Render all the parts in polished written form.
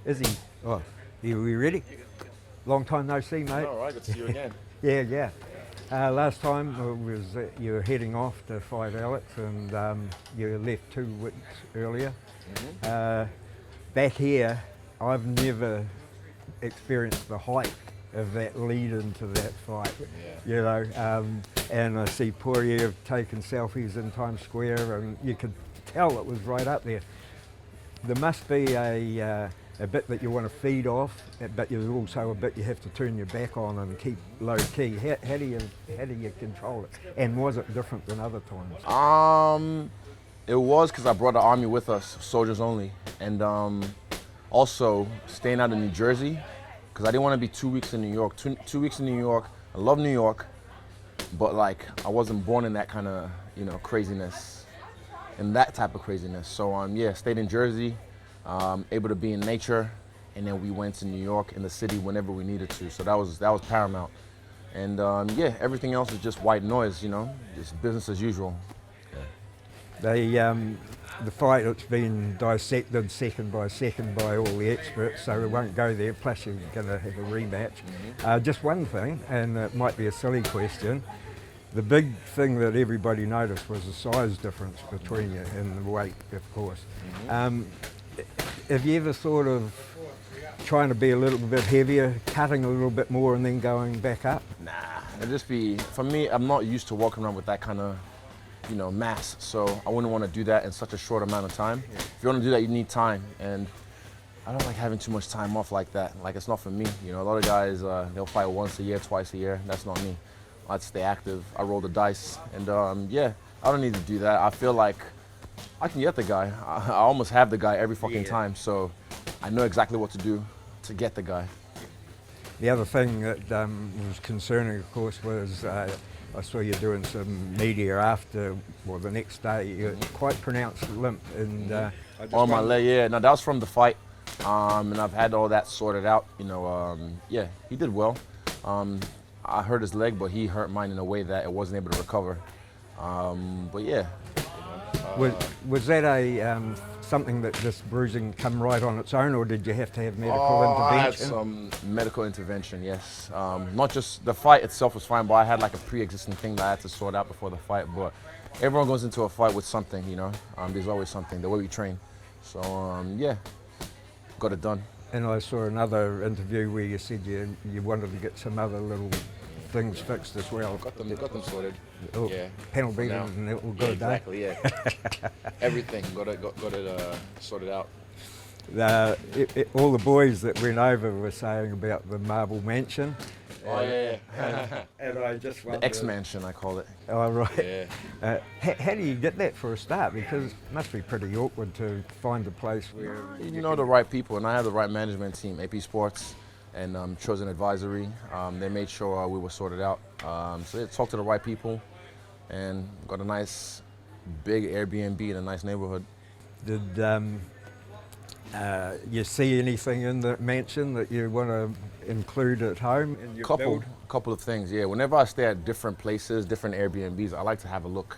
Izzy, oh, you ready? Long time no see, mate. All right, good to see you again. Yeah. Last time was you were heading off to fight Alex, and you left 2 weeks earlier. Back here, I've never experienced the hype of that lead into that fight. Yeah. You know, and I see Poirier taking selfies in Times Square, and you could tell it was right up there. There must be a bit that you want to feed off, but there's also a bit you have to turn your back on and keep low key. How do you control it? And was it different than other times? It was because I brought the army with us, soldiers only, and also staying out in New Jersey because I didn't want to be 2 weeks in New York. Two weeks in New York. I love New York, but like I wasn't born in that kind of craziness, and that type of craziness. So stayed in Jersey. Able to be in nature, and then we went to New York in the city whenever we needed to. So that was paramount. And everything else is just white noise, just business as usual. The fight, it's been dissected second by all the experts, so we won't go there. Plus, you're going to have a rematch. Just one thing, and it might be a silly question. The big thing that everybody noticed was the size difference between you and the weight, of course. Have you ever thought of trying to be a little bit heavier, cutting a little bit more and then going back up? Nah, it'd just be, for me, I'm not used to walking around with that kind of, mass, so I wouldn't want to do that in such a short amount of time. Yeah. If you want to do that, you need time, and I don't like having too much time off like that. Like, it's not for me. A lot of guys, they'll fight once a year, twice a year. That's not me. I'd stay active. I roll the dice, and I don't need to do that. I feel like I can get the guy. I almost have the guy every fucking time, so I know exactly what to do to get the guy. The other thing that was concerning, of course, was I saw you doing some media after, the next day. You had quite pronounced limp. And on my leg, yeah. No, that was from the fight, and I've had all that sorted out. He did well. I hurt his leg, but he hurt mine in a way that it wasn't able to recover. Was that something that this bruising come right on its own, or did you have to have medical intervention? I had some medical intervention, yes. Not just the fight itself was fine, but I had like a pre-existing thing that I had to sort out before the fight. But everyone goes into a fight with something, There's always something, the way we train. So, got it done. And I saw another interview where you said you wanted to get some other little things fixed as well. Got them sorted. Oh, yeah. Panel beating and it will go exactly, yeah. Everything got it sorted out. All the boys that went over were saying about the Marble Mansion. Oh yeah. And I just wondered, the X-Mansion, I call it. Oh right. Yeah. How do you get that for a start? Because it must be pretty awkward to find a place where the right people, and I have the right management team, AP Sports and Chosen Advisory. They made sure we were sorted out. So they talked to the right people and got a nice big Airbnb in a nice neighborhood. Did you see anything in the mansion that you want to include at home? In your couple of things, yeah. Whenever I stay at different places, different Airbnbs, I like to have a look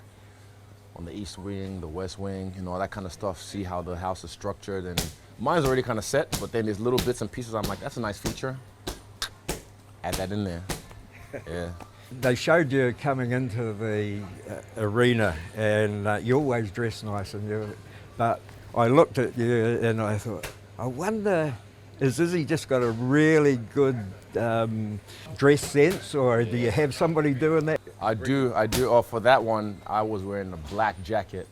on the east wing, the west wing, all that kind of stuff, see how the house is structured. And mine's already kind of set, but then there's little bits and pieces I'm like, that's a nice feature. Add that in there. Yeah. They showed you coming into the arena, and you always dress nice, but I looked at you and I thought, I wonder, is Izzy just got a really good dress sense, or do you have somebody doing that? I do. Oh, for that one, I was wearing a black jacket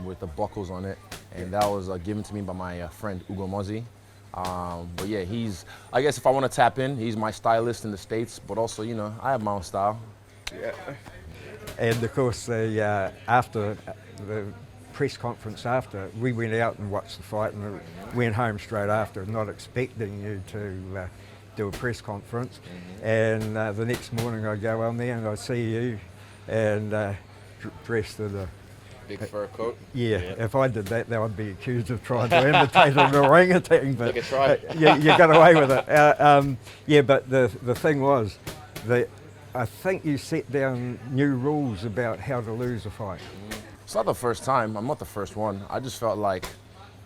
with the buckles on it, and that was given to me by my friend Ugo Mozzi. But yeah, I guess if I want to tap in, he's my stylist in the States, but also, I have my own style. Yeah. And of course, after the press conference after, we went out and watched the fight and went home straight after, not expecting you to do a press conference. And the next morning I go on there and I see you and dressed in a big fur coat. Yeah, if I did that, I'd be accused of trying to imitate an orangutan. But you try. You got away with it. But the thing was that I think you set down new rules about how to lose a fight. It's not the first time. I'm not the first one. I just felt like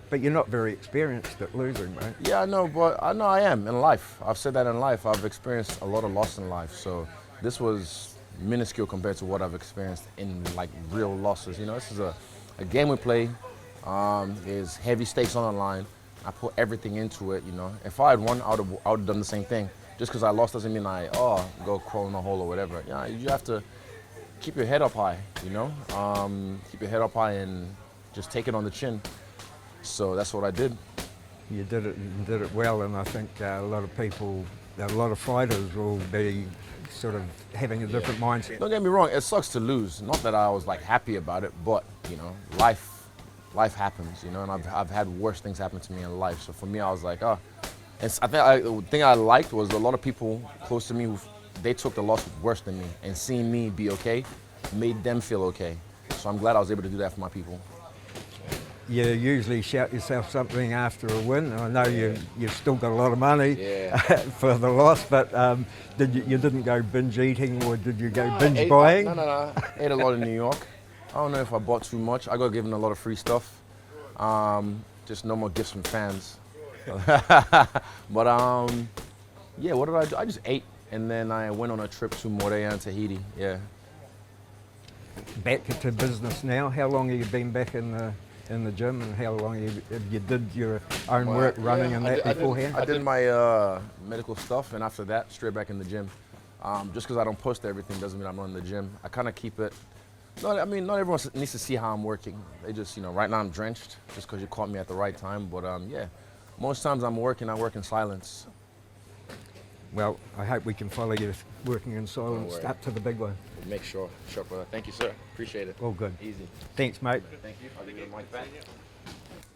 But you're not very experienced at losing, mate. Yeah, I know, but I know I am in life. I've said that in life. I've experienced a lot of loss in life, so this was minuscule compared to what I've experienced in like real losses. You know, this is a game we play. There's heavy stakes on the line. I put everything into it. You know, if I had won, I would have done the same thing. Just because I lost doesn't mean I go crawl in a hole or whatever. Yeah, you have to keep your head up high. You know, keep your head up high and just take it on the chin. So that's what I did. You did it and did it well, and I think a lot of people, a lot of fighters will be sort of having a different mindset. Don't get me wrong, it sucks to lose. Not that I was like happy about it, but you know, life happens, you know, and I've had worse things happen to me in life. So for me, I was like, oh. And the thing I liked was a lot of people close to me, they took the loss worse than me, and seeing me be okay made them feel okay. So I'm glad I was able to do that for my people. You usually shout yourself something after a win. I know you've still got a lot of money for the loss, but you didn't go binge eating, or did you go binge buying? No. I ate a lot in New York. I don't know if I bought too much. I got given a lot of free stuff. Just no more gifts from fans. But yeah, what did I do? I just ate, and then I went on a trip to Morea and Tahiti. Yeah. Back to business now. How long have you been back in the gym, and how long you did your own work running and that beforehand? I did my medical stuff, and after that, straight back in the gym. Just because I don't post everything doesn't mean I'm not in the gym. I kind of keep it. No, I mean, not everyone needs to see how I'm working. They just, you know, right now I'm drenched just because you caught me at the right time. But yeah, most times I work in silence. Well, I hope we can follow you working in silence up to the big one. Make sure. Sure, brother. Thank you, sir. Appreciate it. All good. Easy. Thanks, mate. Thank you. I'll give you the mic back.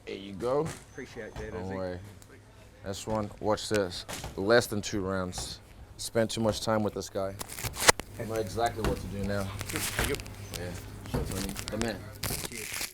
There you go. Appreciate that, Don't Izzy. worry. That's one. Watch this. Less than 2 rounds. Spent too much time with this guy. I know exactly what to do now. Thank you. Yeah. Sure, Tony. The man. Cheers.